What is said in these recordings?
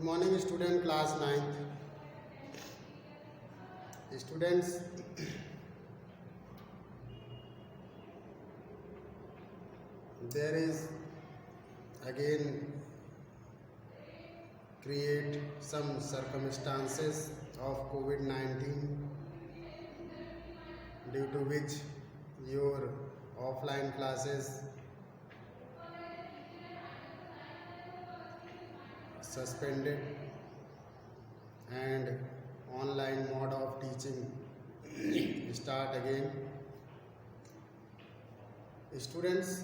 Good morning, student, class 9th. Students, there is again create some circumstances of COVID-19 due to which your offline classes suspended and online mode of teaching start again. Students,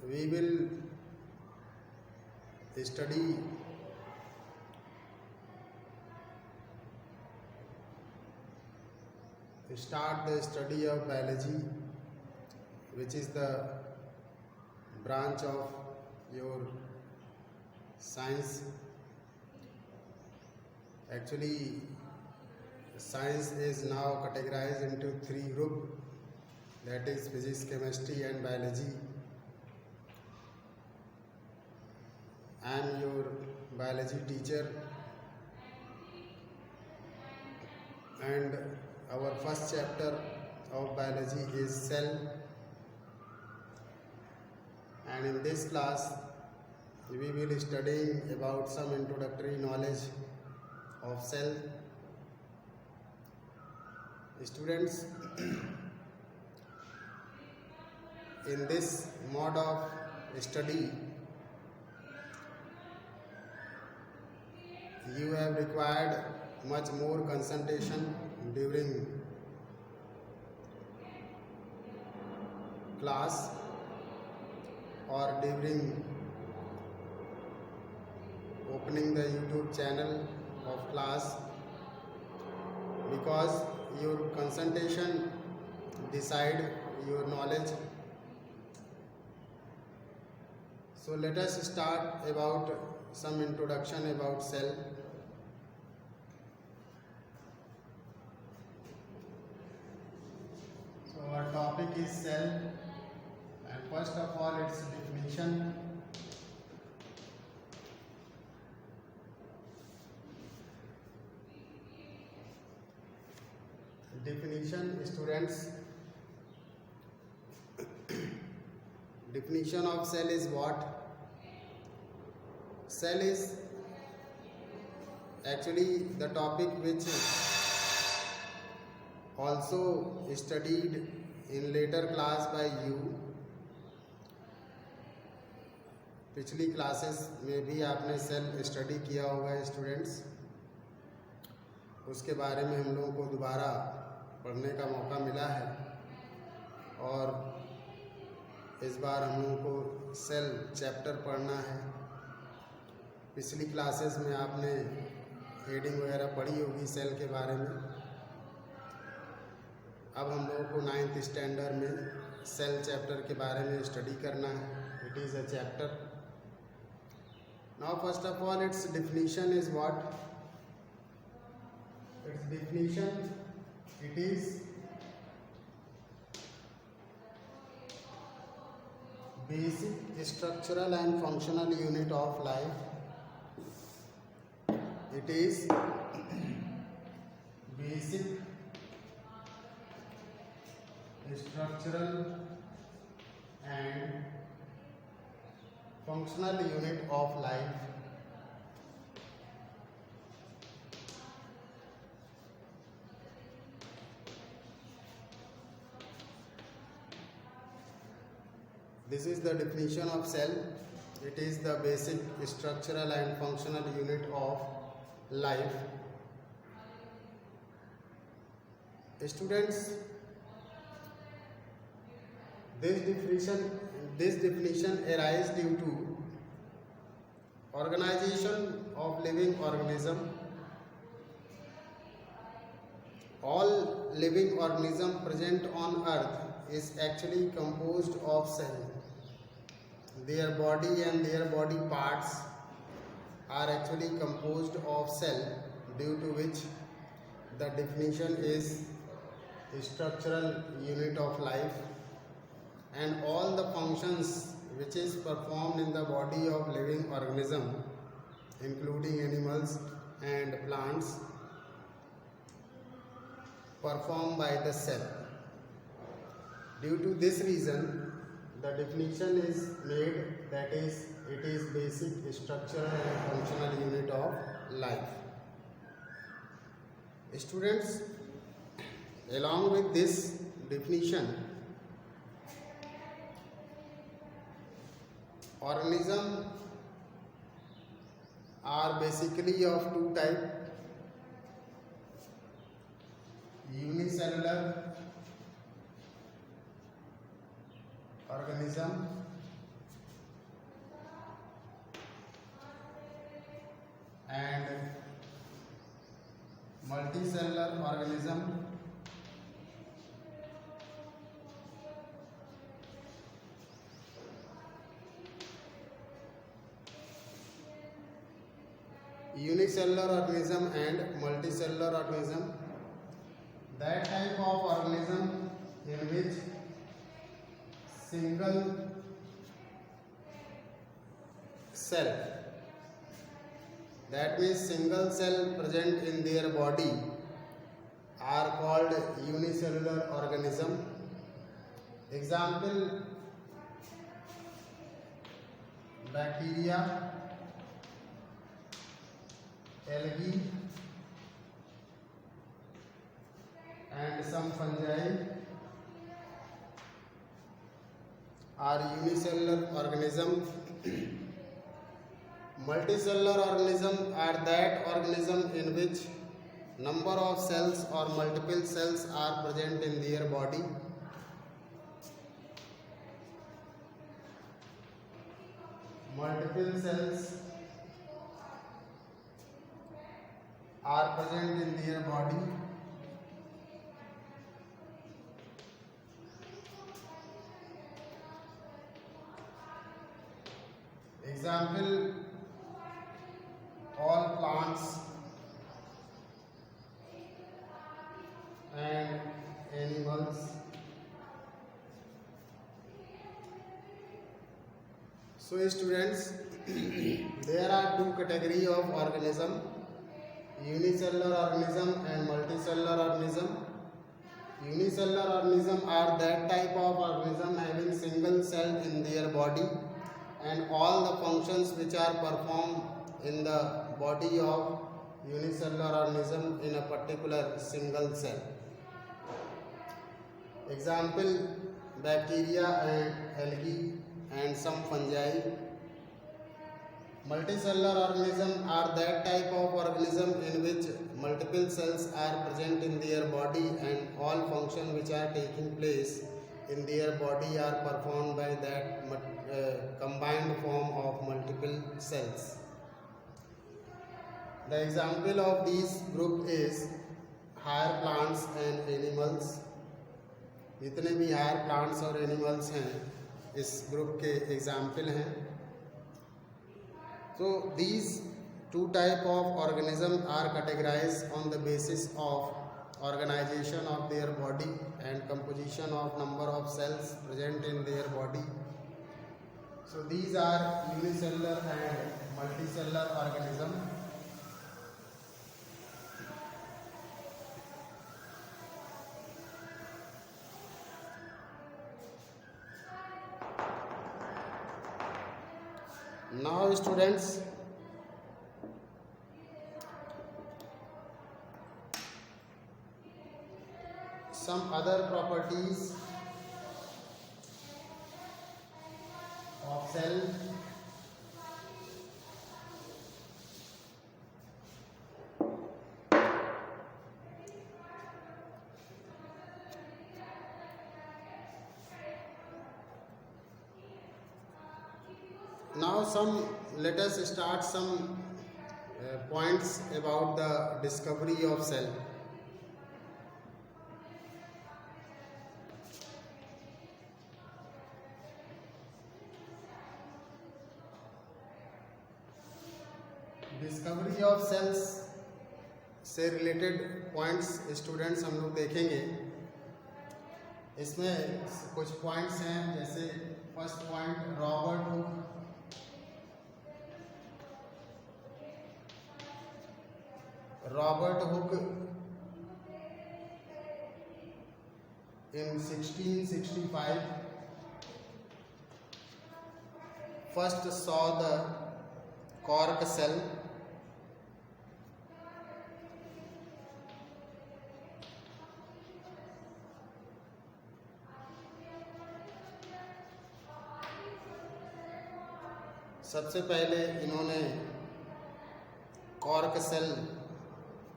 we will study start the study of biology, which is the branch of your science. Actually, science is now categorized into three groups, that is physics, chemistry and biology. I am your biology teacher, and our first chapter of biology is cell, and in this class we will be studying about some introductory knowledge of cell. Students, in this mode of study you have required much more concentration during class or during opening the YouTube channel of class, because your concentration decide your knowledge. So let us start about some introduction about cell. So our topic is cell, and first of all its definition. Definition, students. Definition of cell is what? Cell is actually the topic which also studied in later class by you. पिछली classes में भी आपने cell study किया होगा students, उसके बारे में हम लोगों को दोबारा पढ़ने का मौका मिला है, और इस बार हम लोगों को सेल चैप्टर पढ़ना है। पिछली क्लासेस में आपने हेडिंग वगैरह पढ़ी होगी सेल के बारे में। अब हम लोगों को 9th स्टैंडर्ड में सेल चैप्टर के बारे में स्टडी करना है। It is a chapter. Now first of all it's definition is what? Its definition, it is basic structural and functional unit of life. It is basic structural and functional unit of life. This is the definition of cell. It is the basic structural and functional unit of life. Students, this definition arises due to organization of living organism. All living organism present on earth is actually composed of cell. Their body and their body parts are actually composed of cell, due to which the definition is structural unit of life, and all the functions which is performed in the body of living organism including animals and plants, performed by the cell. Due to this reason, the definition is made, that is, it is basic structural and functional unit of life. Students, along with this definition, organisms are basically of two types: unicellular organism and multicellular organism. Unicellular organism and multicellular organism, that type of organism in which single cell, that means single cell present in their body, are called unicellular organism. Example: bacteria, algae and some fungi are unicellular organism. Multicellular organism are that organism in which number of cells or multiple cells are present in their body. Multiple cells are present in their body. Example: all plants and animals. So students, there are two categories of organism: unicellular organism and multicellular organism. Unicellular organism are that type of organism having single cell in their body and all the functions which are performed in the body of unicellular organism in a particular single cell. Example: bacteria and algae and some fungi. Multicellular organism are that type of organism in which multiple cells are present in their body and all functions which are taking place in their body are performed by that combined form of multiple cells. The example of these group is higher plants and animals. जितने भी higher plants और animals हैं इस group के example हैं. So these two type of organism are categorized on the basis of organization of their body and composition of number of cells present in their body. So these are unicellular and multicellular organism. Now students, some other properties of cell. Now let us start some points about the discovery of cell. Discovery of cells से related points students हम लोग देखेंगे. इसमें कुछ points हैं, जैसे first point Robert Hooke. Robert Hooke in 1665 first saw the cork shell. सबसे पहले इन्होंने कॉर्क सेल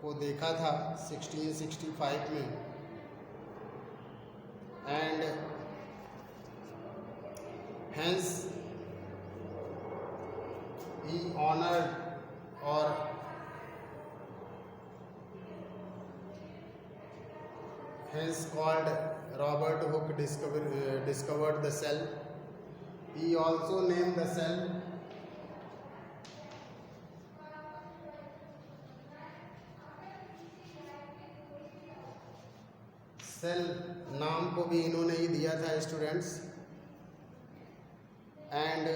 को देखा था 1665 में, and hence he honored or hence called Robert Hooke discovered the cell. He also named the cell नाम को भी इन्होंने ही दिया था students. And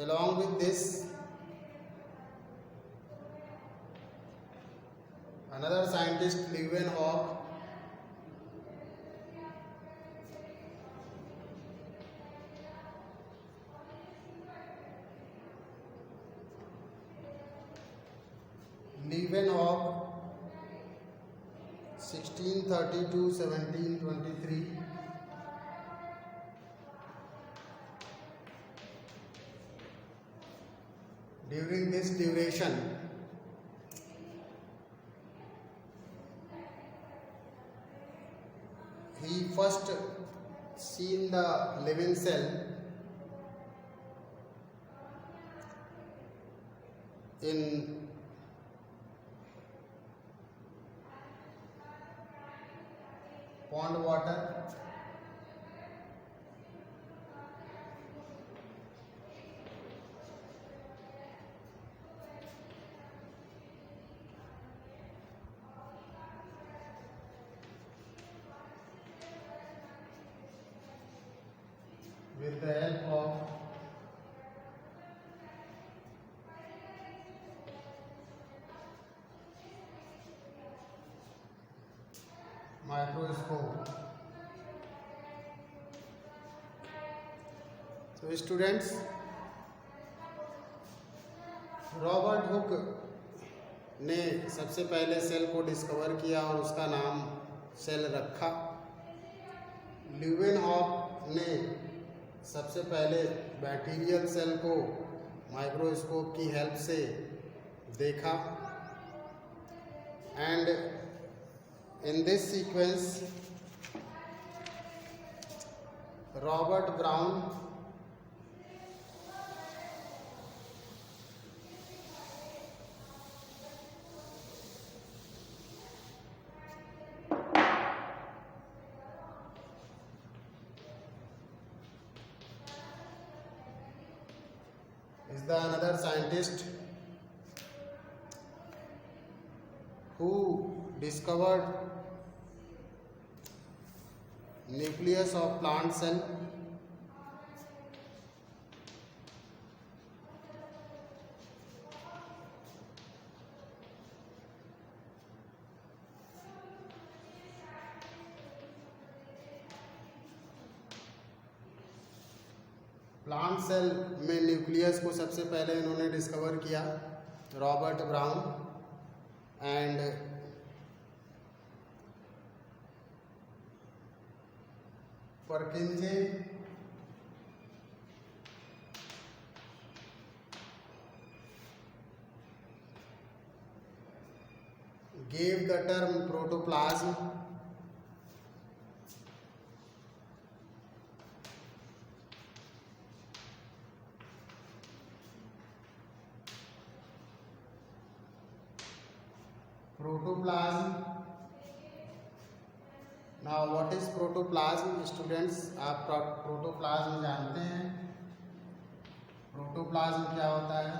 along with this another scientist Leeuwenhoek Leeuwenhoek 1630 to 1723 during this duration he first seen the living cell in pond water, with the help of microscope. So students, Robert Hooke ने सबसे पहले cell को discover किया और उसका नाम cell रखा। Leeuwenhoek ने सबसे पहले बैक्टीरियल सेल को माइक्रोस्कोप की हेल्प से देखा। And in this sequence Robert Brown is the another scientist who discovered nucleus of plant cell. Plant cell में न्यूक्लियस को सबसे पहले इन्होंने डिस्कवर किया Robert Brown. And Purkinje gave the term protoplasm Now what is protoplasm students? आप protoplasm जानते हैं। Protoplasm क्या होता है?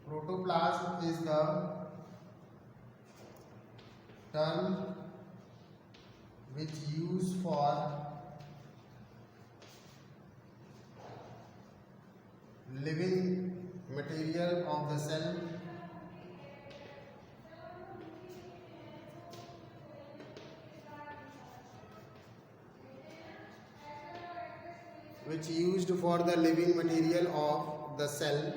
Protoplasm is the term which use for living material of the cell which used for the living material of the cell.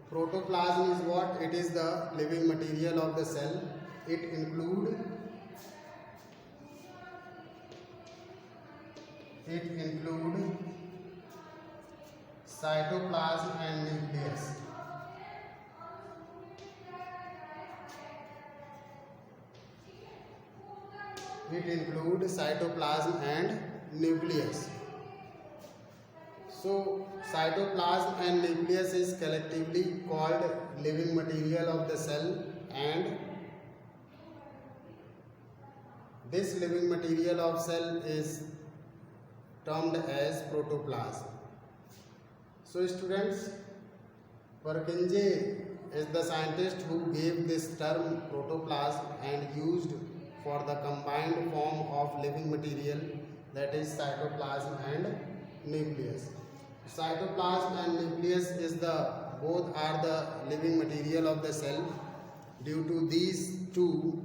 Protoplasm is what? It is the living material of the cell. It include cytoplasm and nucleus. It includes cytoplasm and nucleus. So cytoplasm and nucleus is collectively called living material of the cell, and this living material of cell is termed as protoplasm. So students, Purkinje is the scientist who gave this term protoplasm and used for the combined form of living material, that is cytoplasm and nucleus. Cytoplasm and nucleus is both are the living material of the cell. Due to these two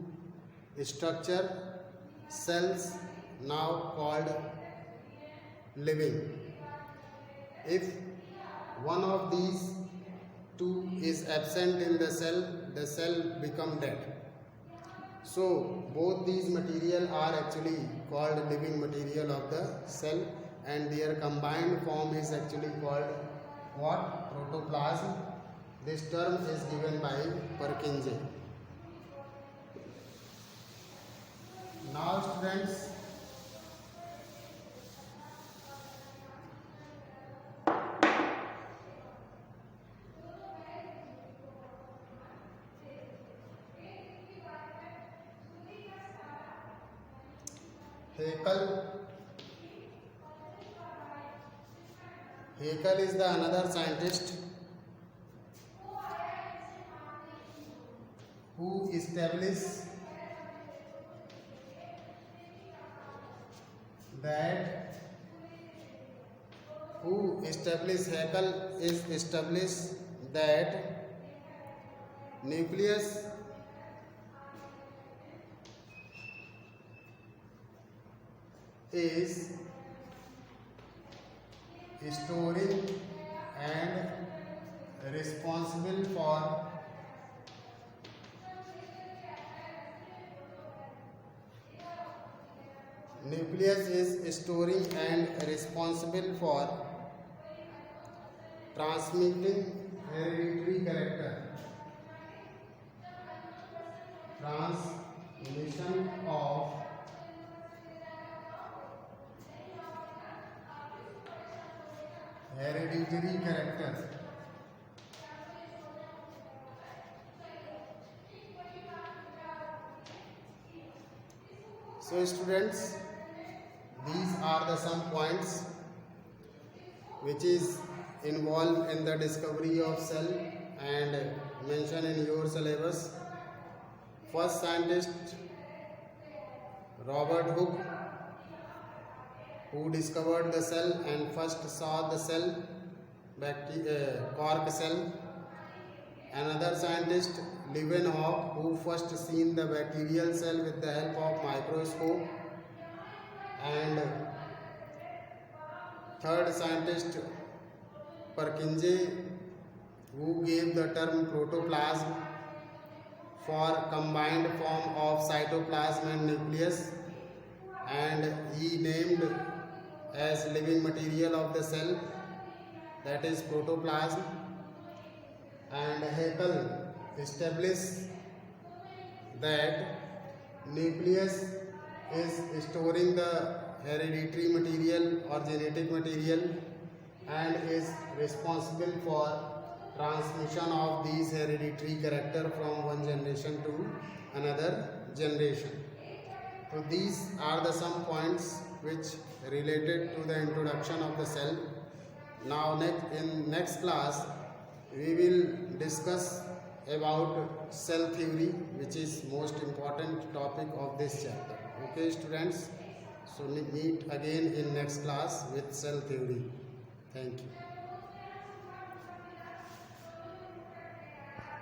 structure, cells now called living. If one of these two is absent in the cell become dead. So both these material are actually called living material of the cell, and their combined form is actually called what? Protoplasm. This term is given by Purkinje. Now students, Haeckel is the another scientist who established that nucleus is storing and responsible for transmitting hereditary character. Transmission of hereditary character. So students, these are the some points which is involved in the discovery of cell and mentioned in your syllabus. First scientist Robert Hooke, who discovered the cell and first saw the cell, cork cell. Another scientist Leeuwenhoek, who first seen the bacterial cell with the help of microscope. And third scientist Purkinje, who gave the term protoplasm for combined form of cytoplasm and nucleus, and he named as living material of the cell, that is protoplasm. And Haeckel established that nucleus is storing the hereditary material or genetic material and is responsible for transmission of these hereditary character from one generation to another generation. So these are the some points which related to the introduction of the cell. Now in next class we will discuss about cell theory, which is most important topic of this chapter. Okay, students. So meet again in next class with cell theory. Thank you.